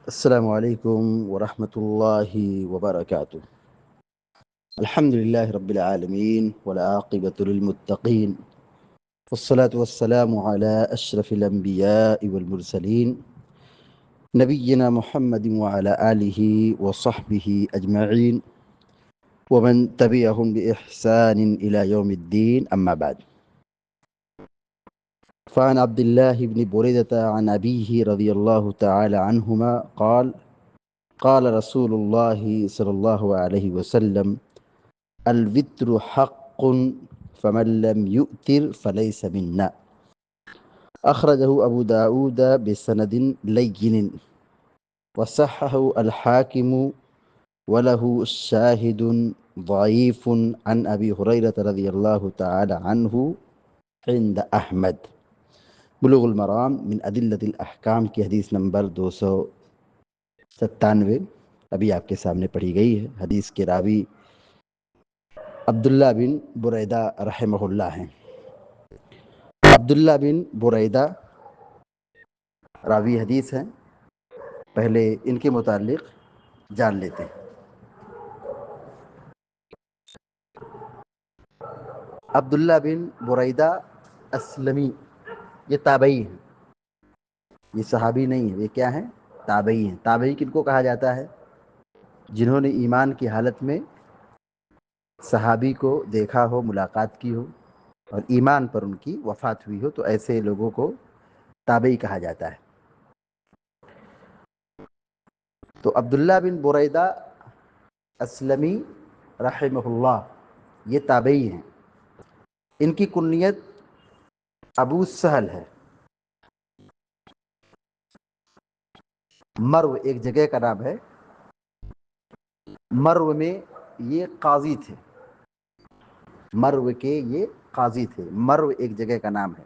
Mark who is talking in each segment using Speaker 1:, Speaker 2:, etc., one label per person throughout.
Speaker 1: السلام عليكم ورحمة الله وبركاته. الحمد لله رب العالمين والعاقبة للمتقين، والصلاة والسلام على أشرف الأنبياء والمرسلين نبينا محمد وعلى آله وصحبه أجمعين ومن تبعهم بإحسان إلى يوم الدين، أما بعد. فعن عبد الله بن بريدة عن أبيه رضي الله تعالى عنهما قال: قال رسول الله صلى الله عليه وسلم: الوتر حق فمن لم يؤتر فليس منا. أخرجه أبو داود بسند لين وصححه الحاكم وله شاهد ضعيف عن أبي هريرة رضي الله تعالى عنه عند أحمد. بلوغ المرام من أدلة الأحکام کی حدیث نمبر 297 ابھی آپ کے سامنے پڑھی گئی ہے. حدیث کے راوی عبداللہ بن بریدہ رحمہ اللہ ہیں. عبداللہ بن بریدہ راوی حدیث ہیں. پہلے ان کے متعلق جان لیتے ہیں. عبداللہ بن بریدہ اسلمی یہ تابعی ہیں، یہ صحابی نہیں ہیں، یہ کیا ہیں؟ تابعی ہیں. تابعی کن کو کہا جاتا ہے؟ جنہوں نے ایمان کی حالت میں صحابی کو دیکھا ہو، ملاقات کی ہو اور ایمان پر ان کی وفات ہوئی ہو، تو ایسے لوگوں کو تابعی کہا جاتا ہے. تو عبداللہ بن بریدہ اسلمی رحمہ اللہ یہ تابعی ہیں. ان کی کنیت ابو سہل ہے. مرو ایک جگہ کا نام ہے. مرو میں یہ قاضی تھے. مرو کے یہ قاضی تھے. مرو ایک جگہ کا نام ہے.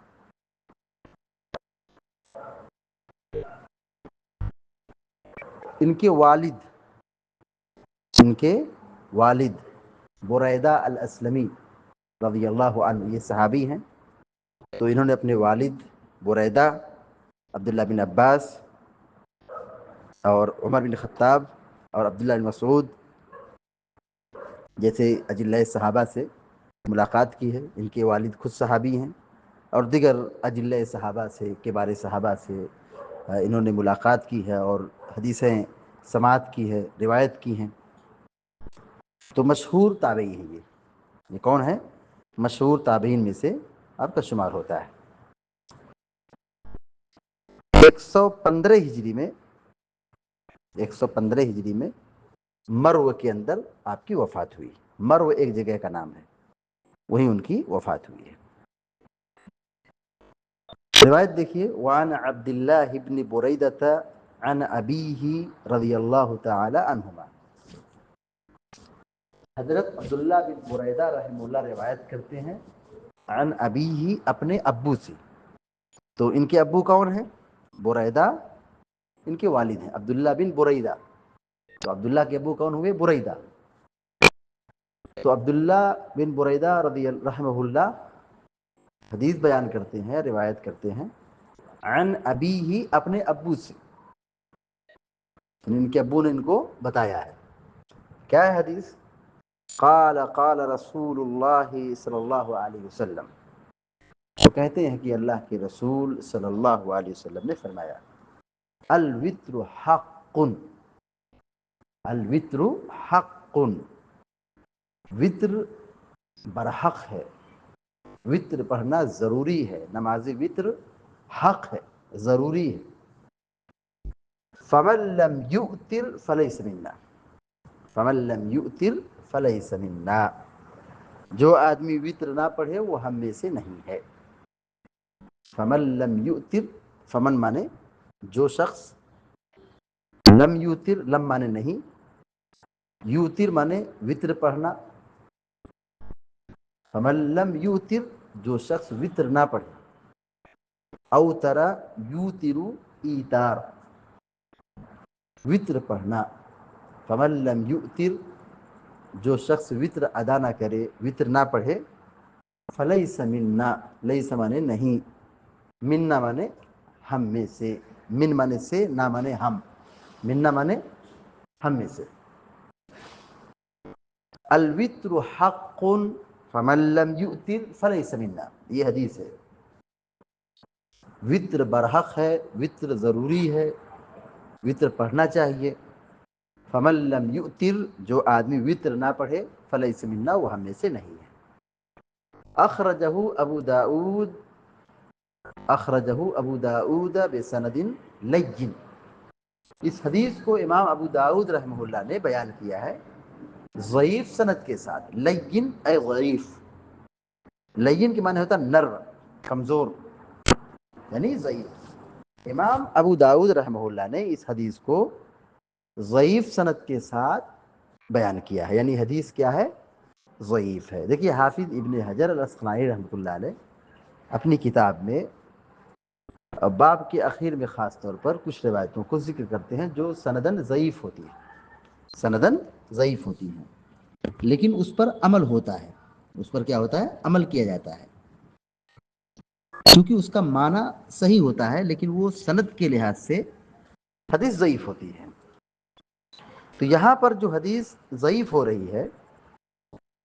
Speaker 1: ان کے والد بریدہ الاسلمی رضی اللہ عنہ یہ صحابی ہیں. تو انہوں نے اپنے والد بریدہ، عبداللہ بن عباس اور عمر بن خطاب اور عبداللہ بن مسعود جیسے اجلاء صحابہ سے ملاقات کی ہے. ان کے والد خود صحابی ہیں اور دیگر اجلاء صحابہ سے، کبار صحابہ سے انہوں نے ملاقات کی ہے اور حدیثیں سماعت کی ہے، روایت کی ہیں. تو مشہور تابعی ہیں. یہ کون ہے؟ مشہور تابعین میں سے آپ کا شمار ہوتا ہے. 115 ہجری میں مرو کے اندر آپ کی وفات ہوئی. مرو ایک جگہ کا نام ہے، وہیں ان کی وفات ہوئی ہے. روایت دیکھیے: وعن عبداللہ بن بریدۃ عن ابیہ رضی اللہ تعالی عنہما. حضرت عبداللہ بن بریدہ رحمہ اللہ روایت کرتے ہیں عن ابیہ اپنے ابو سے. تو ان کے ابو کون ہیں؟ بریدہ. ان کے والد ہیں عبداللہ بن بریدہ. تو عبداللہ کے ابو کون ہوئے؟ بریدہ. تو عبداللہ بن بریدہ رحمہ اللہ حدیث بیان کرتے ہیں، روایت کرتے ہیں عن ابیہ اپنے ابو سے. ان کے ابو نے ان کو بتایا ہے. کیا ہے حدیث؟ قال قال رسول اللہ صلی اللہ علیہ وسلم. وہ کہتے ہیں کہ اللہ کے رسول صلی اللہ علیہ وسلم نے فرمایا: الوتر حق. الوتر حق. وطر برحق ہے. وطر پڑھنا ضروری ہے. نماز وطر حق ہے، ضروری ہے. فمن لم یؤتر فلیس منا. فمن لم یؤتر فلیس منا. جو آدمی وطر نہ پڑھے وہ ہم میں سے نہیں ہے. فمن لم یؤتر، فمن مانے جو شخص، لم یؤتر لم مانے نہیں، یؤتر مانے وطر پڑھنا. فمن لم یؤتر جو شخص وطر نہ پڑھے. اوتر یوتر ایتار، وطر پڑھنا. فمن لم یؤتر جو شخص وطر ادا نہ کرے، وطر نہ پڑھے. فلیس منا، لیس مانے نہیں، منا مانے ہم میں سے. من مانے سے، نہ مانے ہم. منا مانے ہم میں سے. الوتر حق فمن لم یؤتر فلیس منا، یہ حدیث ہے. وطر برحق ہے، وطر ضروری ہے، وطر پڑھنا چاہیے. فمن لم یؤتر، جو آدمی وطر نہ پڑھے، فلیس منا، وہ ہم میں سے نہیں ہے. اخرجہ ابو داؤد، اخرجہ ابو داؤد بسند لین. اس حدیث کو امام ابو داؤد رحمہ اللہ نے بیان کیا ہے ضعیف سند کے ساتھ. لین اے ضعیف، لین کے معنی ہوتا نرم، کمزور، یعنی ضعیف. امام ابو داؤد رحمہ اللہ نے اس حدیث کو ضعیف سند کے ساتھ بیان کیا ہے، یعنی حدیث کیا ہے؟ ضعیف ہے. دیکھیے حافظ ابن حجر الاسقلانی رحمۃ اللہ علیہ اپنی کتاب میں باب کے اخیر میں خاص طور پر کچھ روایتوں کو ذکر کرتے ہیں جو سندن ضعیف ہوتی ہیں، سندن ضعیف ہوتی ہیں، لیکن اس پر عمل ہوتا ہے. اس پر کیا ہوتا ہے؟ عمل کیا جاتا ہے، کیونکہ اس کا معنی صحیح ہوتا ہے، لیکن وہ سند کے لحاظ سے حدیث ضعیف ہوتی ہے. تو یہاں پر جو حدیث ضعیف ہو رہی ہے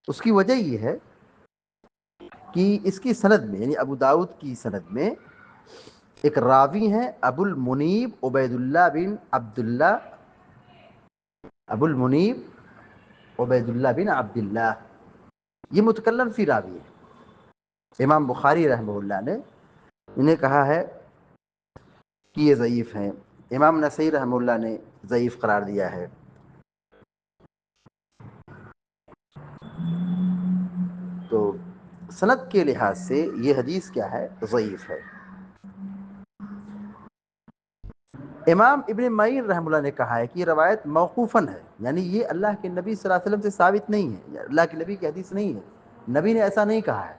Speaker 1: اس کی وجہ یہ ہے کہ اس کی سند میں، یعنی ابو داؤد کی سند میں ایک راوی ہیں ابو المنیب عبید اللہ بن عبداللہ، ابو المنیب عبید اللہ بن عبداللہ، یہ متکلم فی راوی ہے. امام بخاری رحمہ اللہ نے انہیں کہا ہے کہ یہ ضعیف ہیں. امام نسائی رحمہ اللہ نے ضعیف قرار دیا ہے. تو سند کے لحاظ سے یہ حدیث کیا ہے؟ ضعیف ہے. امام ابن معین رحمہ اللہ نے کہا ہے کہ یہ روایت موقوفاً ہے، یعنی یہ اللہ کے نبی صلی اللہ علیہ وسلم سے ثابت نہیں ہے، اللہ کے نبی کی حدیث نہیں ہے، نبی نے ایسا نہیں کہا ہے.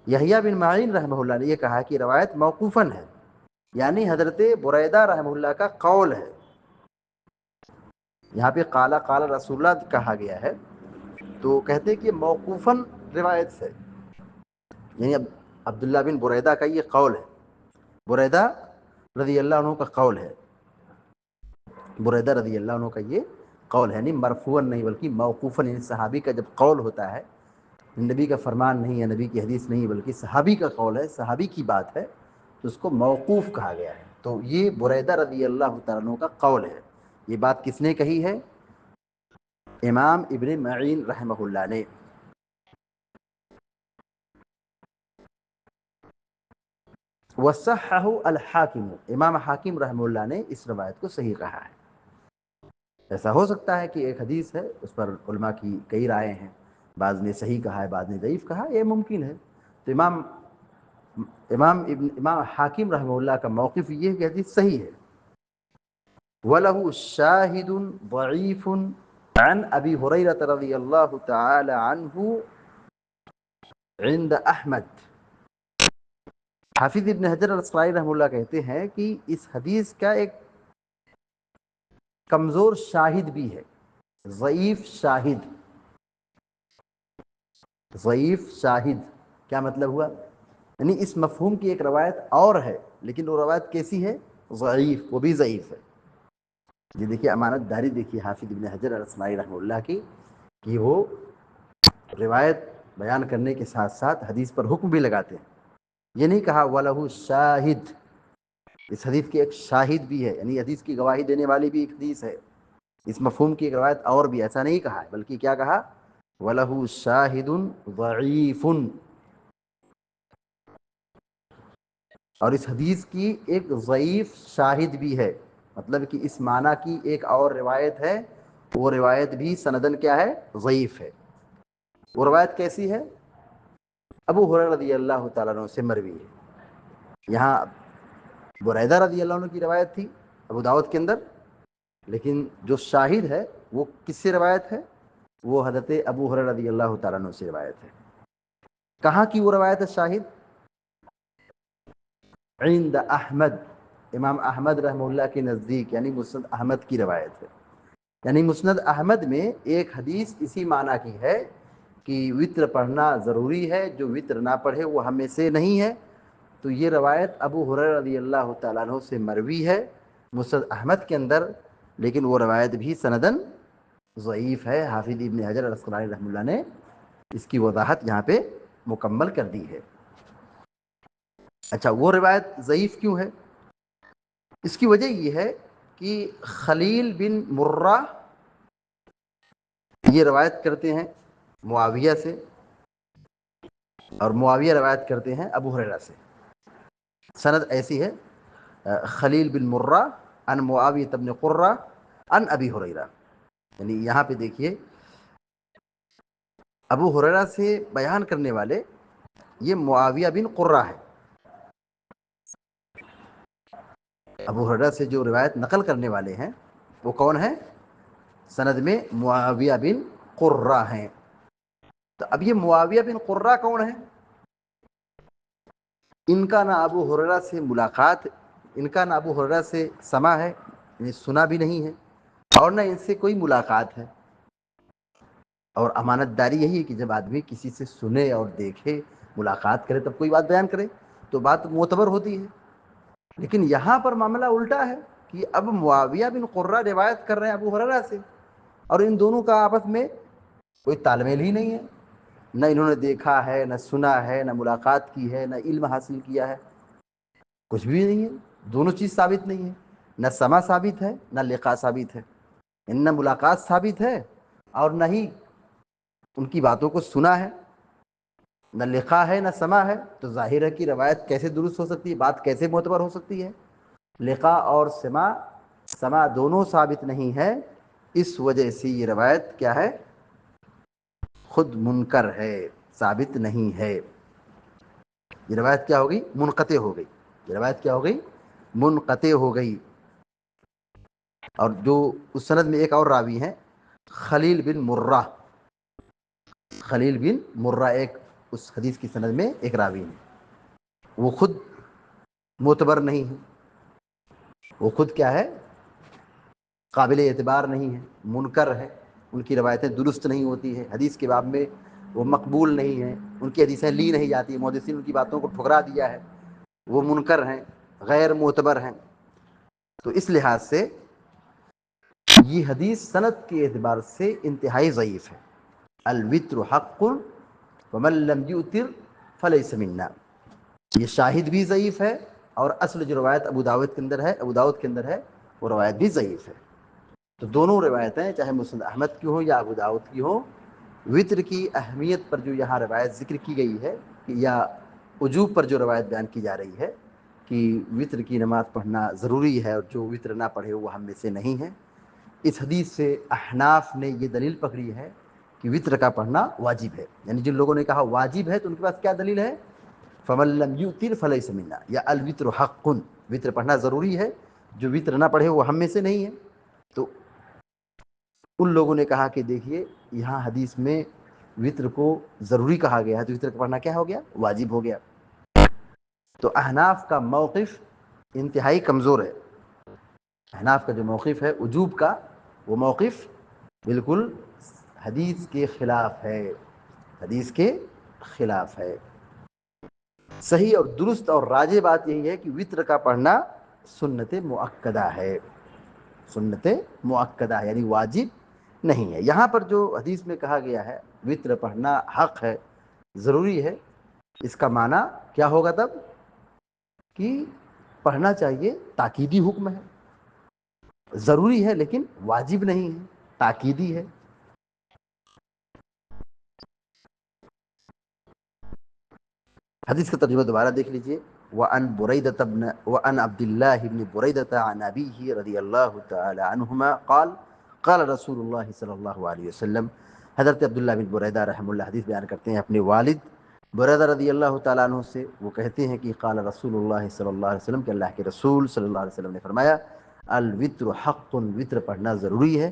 Speaker 1: یحییٰ بن معین رحمہ اللہ نے یہ کہا کہ روایت موقوفاً ہے، یعنی حضرت بریدہ رحمہ اللہ کا قول ہے. یہاں پہ قال قال رسول اللہ کہا گیا ہے تو کہتے ہیں کہ موقوفاً روایت سے، یعنی عبداللہ بن بریدہ کا یہ قول ہے، بریدہ رضی اللہ عنہ کا قول ہے، بریدہ رضی اللہ عنہ کا یہ قول ہے، یعنی مرفوعاً نہیں بلکہ موقوفاً. یعنی صحابی کا جب قول ہوتا ہے، نبی کا فرمان نہیں ہے، نبی کی حدیث نہیں بلکہ صحابی کا قول ہے، صحابی کی بات ہے، تو اس کو موقوف کہا گیا ہے. تو یہ بریدہ رضی اللہ تعالیٰ عنہ کا قول ہے. یہ بات کس نے کہی ہے؟ امام ابن معین رحمہ اللہ نے. وصححہ الحاکم، امام حاکم رحمہ اللہ نے اس روایت کو صحیح کہا ہے. ایسا ہو سکتا ہے کہ ایک حدیث ہے اس پر علماء کی کئی رائے ہیں، بعض نے صحیح کہا ہے، بعض نے ضعیف کہا، یہ ممکن ہے. تو امام حاکم رحمہ اللہ کا موقف یہ ہے کہ حدیث صحیح ہے. وَلَهُ شَاهِدٌ ضَعِيفٌ عن ابی ہریرہ رضی اللہ تعالی عنہ عند احمد. حافظ ابن حجر الاسقلانی رحمہ اللہ کہتے ہیں کہ اس حدیث کا ایک کمزور شاہد بھی ہے، ضعیف شاہد. ضعیف شاہد کیا مطلب ہوا؟ یعنی اس مفہوم کی ایک روایت اور ہے، لیکن وہ روایت کیسی ہے؟ ضعیف، وہ بھی ضعیف ہے. یہ دیکھیے امانت داری، دیکھیے حافظ ابن حجر الاسقلانی رحمہ اللہ کی، کہ وہ روایت بیان کرنے کے ساتھ ساتھ حدیث پر حکم بھی لگاتے ہیں. یہ نہیں کہا وَلَهُ شاہد، اس حدیث کی ایک شاہد بھی ہے، یعنی حدیث کی گواہی دینے والی بھی ایک حدیث ہے، اس مفہوم کی ایک روایت اور بھی، ایسا نہیں کہا ہے، بلکہ کیا کہا؟ وَلَهُ شَاهِدٌ ضَعِيفٌ. اور اس حدیث کی ایک ضعیف شاہد بھی ہے، مطلب کہ اس معنی کی ایک اور روایت ہے، وہ روایت بھی سندن کیا ہے؟ ضعیف ہے. وہ روایت کیسی ہے؟ ابو ہریرہ رضی اللہ تعالیٰ عنہ سے مروی ہے. یہاں بریدہ رضی اللہ عنہ کی روایت تھی ابو داؤد کے اندر، لیکن جو شاہد ہے وہ کس سے روایت ہے؟ وہ حضرت ابو ہریرہ رضی اللہ تعالیٰ عنہ سے روایت ہے. کہاں کی وہ روایت ہے شاہد؟ عند احمد، امام احمد رحمہ اللہ کے نزدیک، یعنی مسند احمد کی روایت ہے. یعنی مسند احمد میں ایک حدیث اسی معنی کی ہے کہ وطر پڑھنا ضروری ہے، جو وطر نہ پڑھے وہ ہم میں سے نہیں ہے. تو یہ روایت ابو ہریرہ رضی اللہ تعالیٰ عنہ سے مروی ہے مسند احمد کے اندر. لیکن وہ روایت بھی سندن ضعیف ہے. حافظ ابن حجر العسقلانی رحمہ اللہ نے اس کی وضاحت یہاں پہ مکمل کر دی ہے. اچھا، وہ روایت ضعیف کیوں ہے؟ اس کی وجہ یہ ہے کہ خلیل بن مرہ یہ روایت کرتے ہیں معاویہ سے، اور معاویہ روایت کرتے ہیں ابو ہریرہ سے. سند ایسی ہے خلیل بن مرہ عن معاویہ بن قرہ عن ابی ہریرہ. یعنی یہاں پہ دیکھیے ابو ہریرہ سے بیان کرنے والے یہ معاویہ بن قرہ ہے. ابو ہریرہ سے جو روایت نقل کرنے والے ہیں وہ کون ہیں؟ سند میں معاویہ بن قرہ ہیں. تو اب یہ معاویہ بن قرہ کون ہے؟ ان کا نہ ابو ہریرہ سے ملاقات، ان کا نہ ابو ہریرہ سے سما ہے، یعنی سنا بھی نہیں ہے، اور نہ ان سے کوئی ملاقات ہے. اور امانت داری یہی ہے کہ جب آدمی کسی سے سنے اور دیکھے، ملاقات کرے، تب کوئی بات بیان کرے تو بات معتبر ہوتی ہے. لیکن یہاں پر معاملہ الٹا ہے کہ اب معاویہ بن قرہ روایت کر رہے ہیں ابو ہریرہ سے، اور ان دونوں کا آپس میں کوئی تال میل ہی نہیں ہے. نہ انہوں نے دیکھا ہے، نہ سنا ہے، نہ ملاقات کی ہے، نہ علم حاصل کیا ہے، کچھ بھی نہیں ہے. دونوں چیز ثابت نہیں ہے. نہ سما ثابت ہے، نہ لقاء ثابت ہے. نہ ملاقات ثابت ہے اور نہ ہی ان کی باتوں کو سنا ہے. نہ لقاء ہے نہ سما ہے، تو ظاہر ہے کہ روایت کیسے درست ہو سکتی ہے، بات کیسے معتبر ہو سکتی ہے؟ لقاء اور سما دونوں ثابت نہیں ہے. اس وجہ سے یہ روایت کیا ہے؟ خود منکر ہے، ثابت نہیں ہے. یہ روایت کیا ہو گئی؟ منقطع ہو گئی. یہ روایت کیا ہو گئی؟ منقطع ہو گئی. اور جو اس سند میں ایک اور راوی ہیں خلیل بن مرہ، خلیل بن مرہ ایک اس حدیث کی سند میں ایک راوی ہیں، وہ خود معتبر نہیں ہے. وہ خود کیا ہے؟ قابل اعتبار نہیں ہے، منکر ہے. ان کی روایتیں درست نہیں ہوتی ہیں، حدیث کے باب میں وہ مقبول نہیں ہیں، ان کی حدیثیں لی نہیں جاتی، محدثین ان کی باتوں کو ٹھکرا دیا ہے، وہ منکر ہیں، غیر معتبر ہیں. تو اس لحاظ سے یہ حدیث سند کے اعتبار سے انتہائی ضعیف ہے. الوتر حق ومن لم یؤتر فلیس منا. یہ شاہد بھی ضعیف ہے، اور اصل جو روایت ابو داؤد کے اندر ہے وہ روایت بھی ضعیف ہے. تو دونوں روایتیں چاہے مسند احمد کی ہوں یا ابو داؤد کی ہوں، وطر کی اہمیت پر جو یہاں روایت ذکر کی گئی ہے، یا وجوب پر جو روایت بیان کی جا رہی ہے کہ وطر کی نماز پڑھنا ضروری ہے اور جو وطر نہ پڑھے وہ ہم میں سے نہیں ہے، اس حدیث سے احناف نے یہ دلیل پکڑی ہے کہ وطر کا پڑھنا واجب ہے. یعنی جن لوگوں نے کہا واجب ہے تو ان کے پاس کیا دلیل ہے؟ فمن لم یؤتر فلیس منا، یا الوتر حق، وطر پڑھنا ضروری ہے، جو وطر نہ پڑھے وہ ہم میں سے نہیں ہے. تو ان لوگوں نے کہا کہ دیکھیے یہاں حدیث میں وطر کو ضروری کہا گیا ہے، تو وطر کا پڑھنا کیا ہو گیا؟ واجب ہو گیا. تو احناف کا موقف انتہائی کمزور ہے. احناف کا جو موقف ہے وجوب کا، وہ موقف بالکل حدیث کے خلاف ہے، حدیث کے خلاف ہے. صحیح اور درست اور راجح بات یہی ہے کہ وطر کا پڑھنا سنت مؤکدہ ہے، سنت مؤکدہ ہے، یعنی واجب نہیں ہے. یہاں پر جو حدیث میں کہا گیا ہے وطر پڑھنا حق ہے، ضروری ہے، اس کا معنی کیا ہوگا تب؟ کہ پڑھنا چاہیے، تاکیدی حکم ہے، ضروری ہے لیکن واجب نہیں ہے، تاکیدی ہے. حدیث کا ترجمہ دوبارہ دیکھ لیجئے. وعن عبد الله بن بريدة عن أبيه رضي الله تعالى عنهما قال رسول الله صلی اللہ علیہ وسلم. حضرت عبداللہ بن بریدہ رحمہ اللہ حدیث بیان کرتے ہیں اپنے والد بریدہ رضی اللہ تعالیٰ عنہ سے. وہ کہتے ہیں کہ قال رسول اللہ صلی اللہ علیہ وسلم، کہ اللہ کے رسول صلی اللہ علیہ وسلم نے فرمایا الوتر حق، وطر پڑھنا ضروری ہے.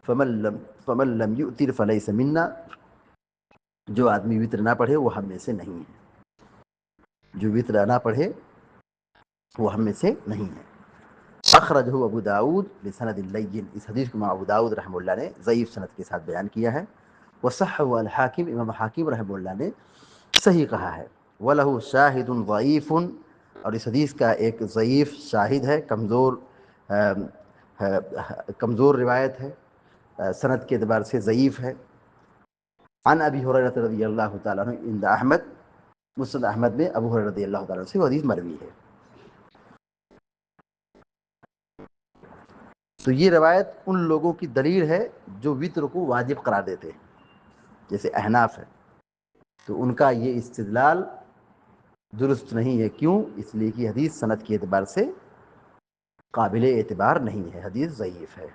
Speaker 1: فمن لم یؤتر فلیس منا، جو آدمی وطر نہ پڑھے وہ ہم میں سے نہیں ہے، جو وطر نہ پڑھے وہ ہم میں سے نہیں ہے. اخرجہ ابو داؤد بسند لین. اس حدیث کو ابو داؤد رحمہ اللہ نے ضعیف سند کے ساتھ بیان کیا ہے. وصححہ الحاکم، امام حاکم رحمہ اللہ نے صحیح کہا ہے. وَلَهُ شَاهِدٌ ضَعِيفٌ، اور اس حدیث کا ایک ضعیف شاہد ہے، کمزور کمزور روایت ہے، سند کے اعتبار سے ضعیف ہے۔ عن ابی ہریرہ رضی اللہ تعالیٰ عنہ عند احمد، مسند احمد میں ابو ہریرہ رضی اللہ تعالیٰ عنہ سے وہ حدیث مروی ہے۔ تو یہ روایت ان لوگوں کی دلیل ہے جو وطر کو واجب قرار دیتے ہیں، جیسے احناف ہے، تو ان کا یہ استدلال درست نہیں ہے۔ کیوں؟ اس لیے کہ حدیث سند کے اعتبار سے قابل اعتبار نہیں ہے، حدیث ضعیف ہے۔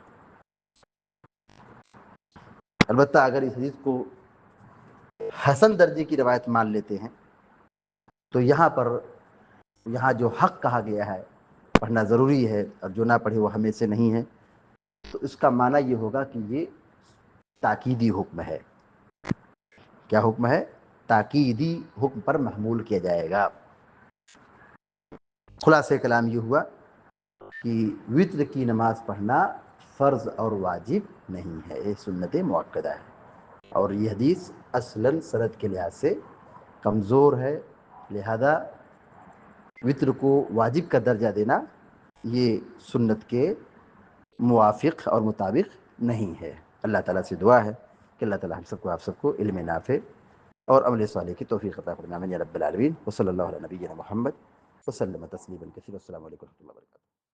Speaker 1: البتہ اگر اس حدیث کو حسن درجے کی روایت مان لیتے ہیں تو یہاں جو حق کہا گیا ہے پڑھنا ضروری ہے، اور جو نہ پڑھے وہ ہمیں سے نہیں ہے، تو اس کا معنی یہ ہوگا کہ یہ تاکیدی حکم ہے۔ کیا حکم ہے؟ تاکیدی حکم پر محمول کیا جائے گا۔ خلاصہ کلام یہ ہوا کہ وطر کی نماز پڑھنا فرض اور واجب نہیں ہے، یہ سنت مؤکدہ ہے، اور یہ حدیث اصلاً سند کے لحاظ سے کمزور ہے، لہذا وطر کو واجب کا درجہ دینا یہ سنت کے موافق اور مطابق نہیں ہے۔ اللہ تعالیٰ سے دعا ہے کہ اللہ تعالیٰ ہم سب کو آپ سب کو علم نافع اور عمل صالح کی توفیق عطا فرمائے، یا رب العالمین۔ وصلی اللہ علی نبینا محمد وسلم تسلیما کثیرا۔ السلام علیکم و رحمۃ اللہ وبرکاتہ۔